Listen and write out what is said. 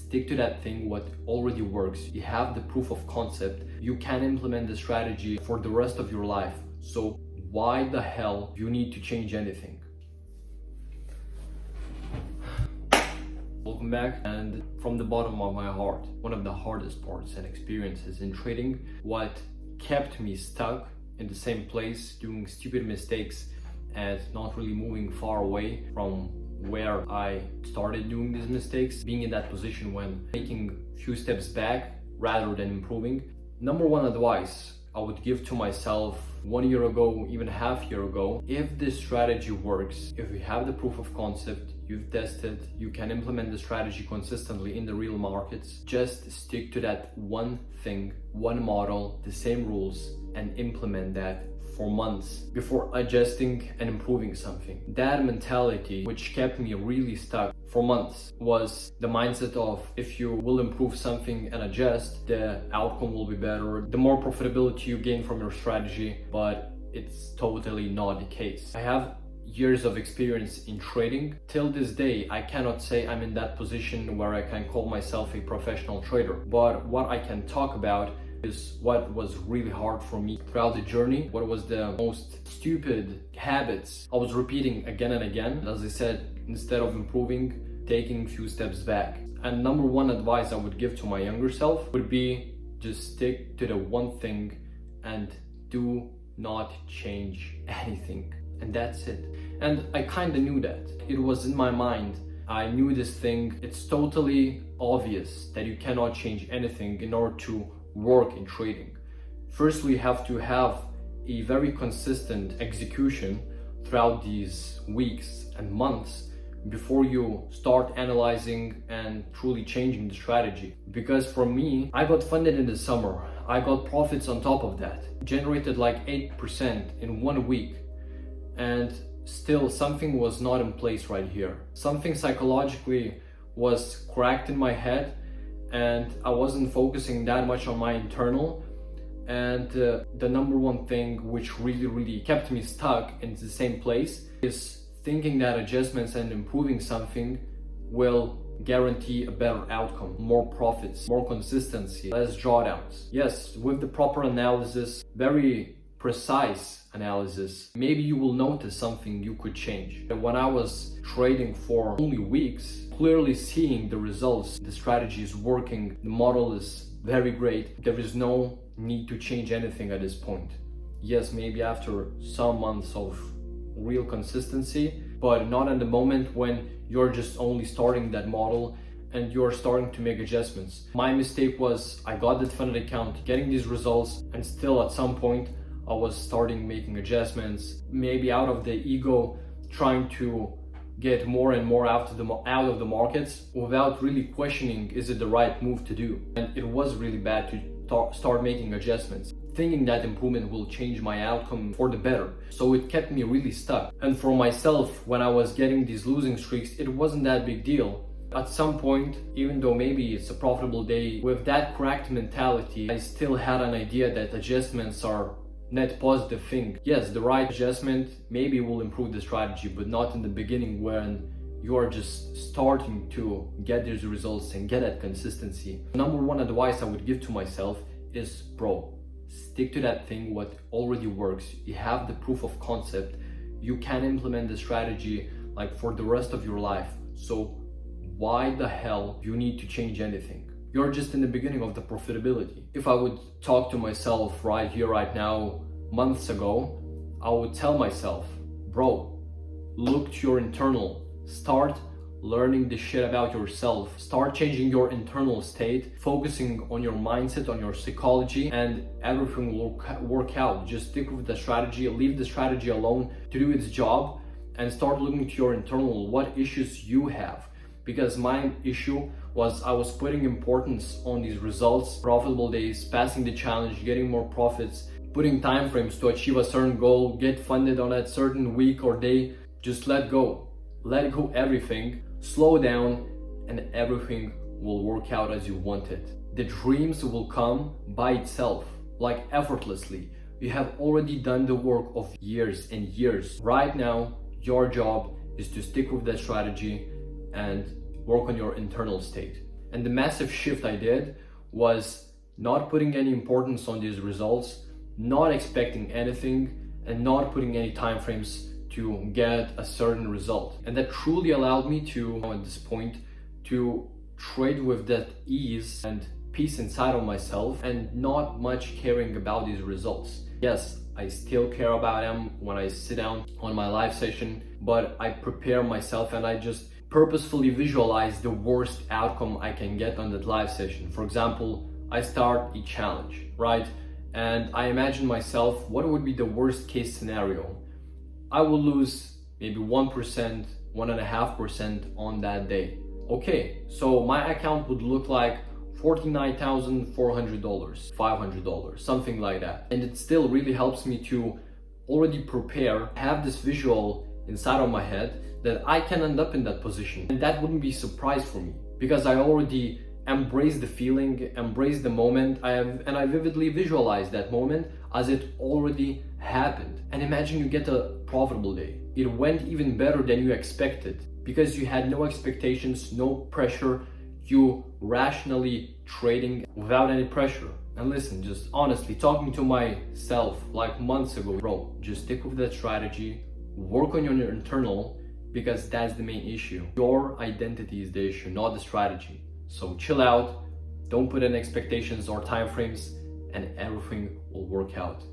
Stick to that thing what already works. You have the proof of concept. You can implement the strategy for the rest of your life. So why the hell you need to change anything? Welcome back, and from the bottom of my heart, one of the hardest parts and experiences in trading, what kept me stuck in the same place, doing stupid mistakes and not really moving far away from where I started doing these mistakes, being in that position when taking a few steps back rather than improving. Number one advice I would give to myself 1 year ago, even half year ago: if this strategy works, if you have the proof of concept, you've tested, you can implement the strategy consistently in the real markets, just stick to that one thing, one model, the same rules, and implement that for months before adjusting and improving something. That mentality, which kept me really stuck for months, was the mindset of if you will improve something and adjust, the outcome will be better, the more profitability you gain from your strategy. But it's totally not the case. I have years of experience in trading. Till this day, I cannot say I'm in that position where I can call myself a professional trader. But what I can talk about is what was really hard for me throughout the journey, what was the most stupid habits I was repeating again and again. As I said, instead of improving, taking a few steps back. And number one advice I would give to my younger self would be just stick to the one thing and do not change anything. And that's it. And I kind of knew that. It was in my mind. I knew this thing. It's totally obvious that you cannot change anything in order to work in trading. Firstly, you have to have a very consistent execution throughout these weeks and months before you start analyzing and truly changing the strategy. Because for me, I got funded in the summer. I got profits on top of that, generated like 8% in 1 week. And still something was not in place right here. Something psychologically was cracked in my head, and I wasn't focusing that much on my internal. And the number one thing which really kept me stuck in the same place is thinking that adjustments and improving something will guarantee a better outcome, more profits, more consistency, less drawdowns. Yes, with the proper analysis, very precise analysis, maybe you will notice something you could change. And when I was trading for only weeks, clearly seeing the results, the strategy is working, the model is very great, there is no need to change anything at this point. Yes, maybe after some months of real consistency, but not at the moment when you're just only starting that model and you're starting to make adjustments. My mistake was I got that funded account, getting these results, and still at some point I was starting making adjustments, maybe out of the ego, trying to get more and more out of the markets without really questioning, is it the right move to do? And it was really bad to start making adjustments, thinking that improvement will change my outcome for the better. So it kept me really stuck. And for myself, when I was getting these losing streaks, it wasn't that big deal. At some point, even though maybe it's a profitable day, with that cracked mentality, I still had an idea that adjustments are net positive thing. Yes, the right adjustment maybe will improve the strategy, but not in the beginning when you are just starting to get these results and get that consistency. Number one advice I would give to myself is, bro, stick to that thing what already works. You have the proof of concept. You can implement the strategy like for the rest of your life. So why the hell you need to change anything? You're just in the beginning of the profitability. If I would talk to myself right here, right now, months ago, I would tell myself, bro, look to your internal. Start learning the shit about yourself. Start changing your internal state, focusing on your mindset, on your psychology, and everything will work out. Just stick with the strategy, leave the strategy alone to do its job, and start looking to your internal, what issues you have. Because my issue was I was putting importance on these results, profitable days, passing the challenge, getting more profits, putting time frames to achieve a certain goal, get funded on that certain week or day. Just let go everything, slow down, and everything will work out as you want it. The dreams will come by itself, like effortlessly. You have already done the work of years and years. Right now, your job is to stick with that strategy and work on your internal state. And the massive shift I did was not putting any importance on these results, not expecting anything, and not putting any time frames to get a certain result. And that truly allowed me to, at this point, to trade with that ease and peace inside of myself and not much caring about these results. Yes, I still care about them when I sit down on my live session, but I prepare myself and I just purposefully visualize the worst outcome I can get on that live session. For example, I start a challenge, right? And I imagine myself, what would be the worst case scenario? I will lose maybe 1%, 1.5% on that day. Okay, so my account would look like $49,400, $500, something like that. And it still really helps me to already prepare, have this visual inside of my head that I can end up in that position. And that wouldn't be a surprise for me because I already embrace the feeling, embrace the moment, and I vividly visualize that moment as it already happened. And imagine you get a profitable day. It went even better than you expected because you had no expectations, no pressure. You rationally trading without any pressure. And listen, just honestly, talking to myself like months ago, bro, just stick with that strategy, work on your internal, because that's the main issue. Your identity is the issue, not the strategy. So chill out, don't put in expectations or time frames, and everything will work out.